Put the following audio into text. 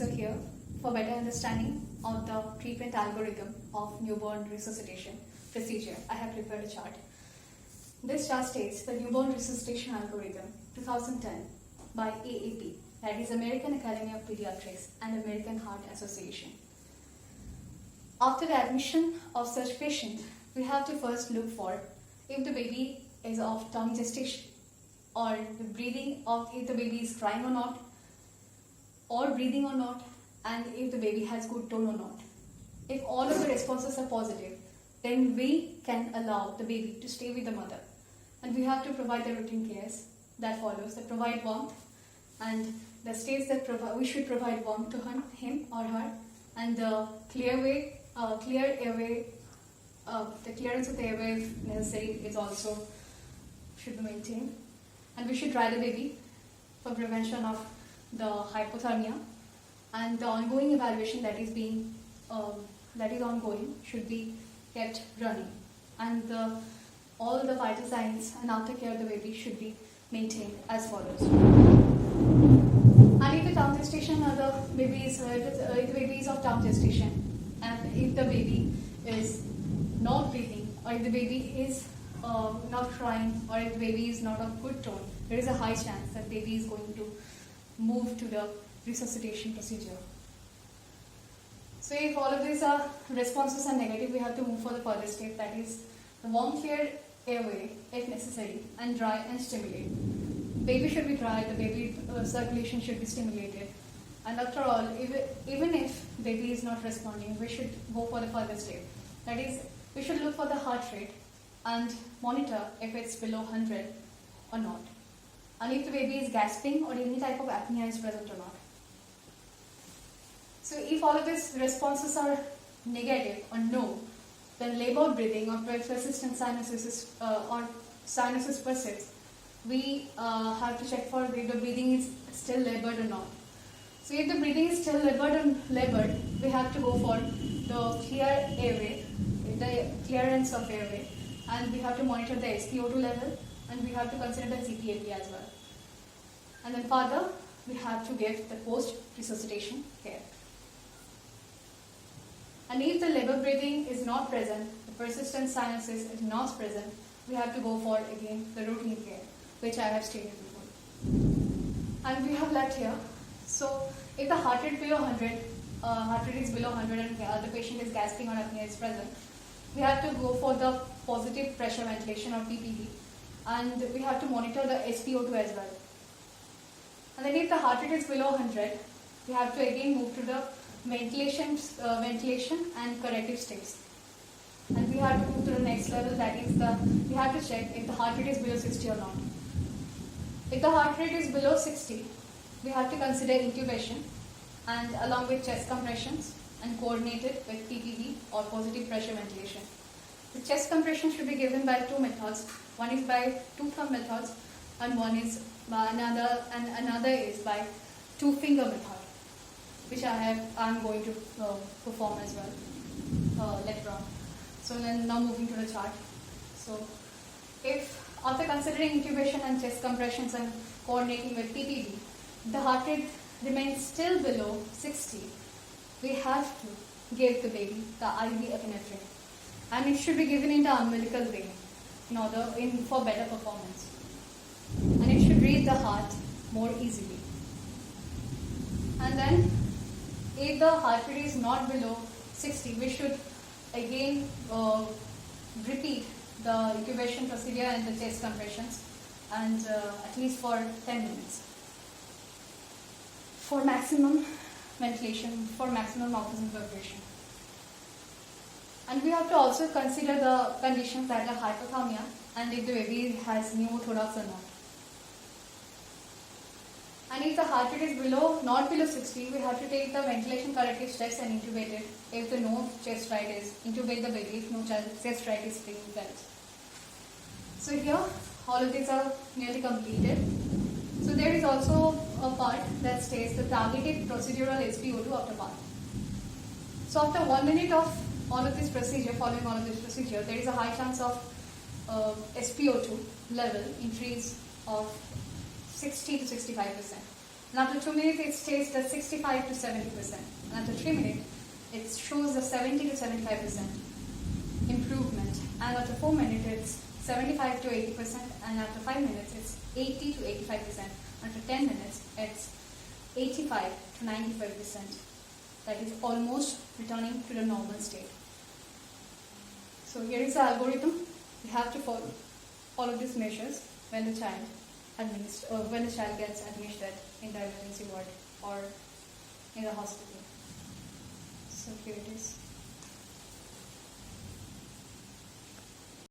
So here, for better understanding of the treatment algorithm of newborn resuscitation procedure, I have prepared a chart. This chart states the newborn resuscitation algorithm 2010 by AAP, that is American Academy of Pediatrics and American Heart Association. After the admission of such patient, we have to first look for if the baby is of term gestation, or the breathing of if the baby is crying or not, or breathing or not, and if the baby has good tone or not. If all of the responses are positive, then we can allow the baby to stay with the mother, and we have to provide the routine cares that follows, that provide warmth, and the states that we should provide warmth to him or her, and the clear airway, the clearance of the airway if necessary is also should be maintained, and we should dry the baby for prevention of the hypothermia, and the ongoing evaluation that is ongoing should be kept running, and all the vital signs and aftercare of the baby should be maintained as follows. And if the term gestation or the baby is if the baby is of term gestation, and if the baby is not breathing, or if the baby is not crying, or if the baby is not of good tone, there is a high chance that baby is going to move to the resuscitation procedure. So if all of these responses are negative, we have to move for the further step, that is the warm clear airway if necessary, and dry and stimulate. Baby should be dry, the baby circulation should be stimulated, and after all, even if baby is not responding, we should go for the further step, that is we should look for the heart rate and monitor if it's below 100 or not, and if the baby is gasping or any type of apnea is present or not. So if all of these responses are negative or no, then labored breathing or persistent sinuses or sinuses persists, we have to check for if the breathing is still labored or not. So if the breathing is still labored, we have to go for the clear airway, the clearance of airway, and we have to monitor the SpO2 level, and we have to consider the CPAP as well. And then further, we have to give the post-resuscitation care. And if the labored breathing is not present, the persistent sinuses is not present, we have to go for again the routine care, which I have stated before. And we have left here. So if the heart rate below 100, heart rate is below 100 and the patient is gasping or apnea is present, we have to go for the positive pressure ventilation or PPV, and we have to monitor the SpO2 as well. And then if the heart rate is below 100, we have to again move to the ventilation and corrective steps. And we have to move to the next level, that is we have to check if the heart rate is below 60 or not. If the heart rate is below 60, we have to consider intubation, and along with chest compressions, and coordinated with PPV or positive pressure ventilation. The chest compression should be given by two methods. One is by two thumb methods, and another is by two finger method, which I'm going to perform as well later on. So then now moving to the chart. So if after considering intubation and chest compressions and coordinating with PPV, the heart rate remains still below 60, we have to give the baby the IV epinephrine, and it should be given in the umbilical vein for better performance, and it should read the heart more easily. And then if the heart rate is not below 60, we should again repeat the intubation procedure and the chest compressions, and at least for 10 minutes for maximum ventilation, for maximum oxygen perfusion. And we have to also consider the conditions that are hypothermia, and if the baby has pneumothorax or not. And if the heart rate is not below 60, we have to take the ventilation corrective steps and intubate it. If the no chest right is, intubate the baby if no chest right is being felt. So here, all of these are nearly completed. So there is also a part that states the targeted procedural SpO2 after part. So after 1 minute of all of this procedure, following all of this procedure, there is a high chance of SpO2 level increase of 60 to 65%. And after 2 minutes, it stays at 65 to 70%. And after 3 minutes, it shows the 70 to 75% improvement. And after 4 minutes, it's 75 to 80%. And after 5 minutes, it's 80 to 85%. After 10 minutes, it's 85 to 95%. That is almost returning to the normal state. So here is the algorithm. You have to follow all of these measures when the child gets admitted in the emergency ward or in the hospital. So here it is.